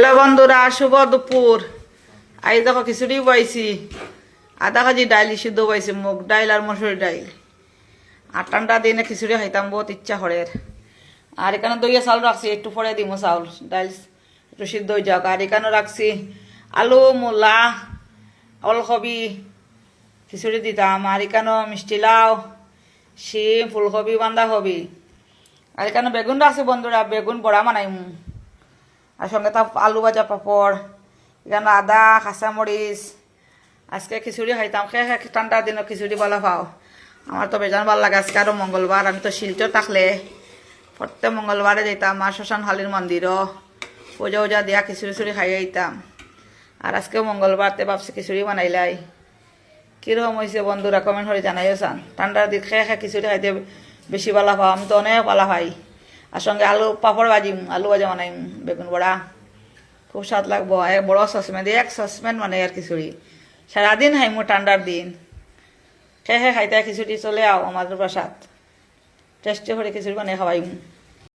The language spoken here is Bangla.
হ্যালো বন্ধুরা, শুভ দুপুর। আজ দেখো খিচুড়ি পাইছি, আধা কেজি ডাইল সিদ্ধ পাইছি, মুগ ডাইল আর মসুর ডাইল। আর ঠান্ডা দিনে খিচুড়ি খাইতাম বহুত ইচ্ছা করে। আর এখানে দইয়া চাউল রাখছি, একটু পরে দিব চাউল, ডাইল একটু সিদ্ধ হয়ে যাক। আর এখানে রাখছি আলু, মূলা, ওলকবি খিচুড়ি দিতাম। আর এখানে মিষ্টি লাউ, শিম, ফুলকপি, বাঁধাকপি। আর এখানে বেগুন রাখছি বন্ধুরা, বেগুন বড়া বানাইম। আর সঙ্গে তা আলু ভাজা, পাপড়, এখানে আদা, কাঁচামরিচ। আজকে খিচুড়ি খাইতাম, ঠান্ডার দিনও খিচুড়ি ভালো পাও। আমার তো বেজান ভালো লাগে। আজকে আরও মঙ্গলবার, আমি তো শিলচর থাকলে প্রত্যেক মঙ্গলবারে যেতাম মা শ্মশান হালির মন্দিরও, পূজা উজা দিয়া খিচুড়ি খাইয়ে যেতাম। আর আজকেও মঙ্গলবারতে ভাবছি খিচুড়ি বানাইলাই। কীরকম হয়েছে বন্ধুরা কমেন্ট করে জানাইও চান। ঠান্ডার দিন খিচুড়ি খাইতে বেশি ভালো পাও, আমি তো অনেক ভালো পাই। আর সঙ্গে আলু পাপড় ভাজিম, আলু ভাজা বানাইম, বেগুন বড়া, খুব স্বাদ লাগবো। এক বড় সসপ্যান দিয়ে 1 সসপ্যান মানে আর খিচুড়ি সারাদিন খাইমু ঠান্ডার দিন। খাইতে খিচুড়ি চলে আও আমাদের প্রসাদ, টেস্টি করে খিচুড়ি বানিয়ে খাওয়াইম।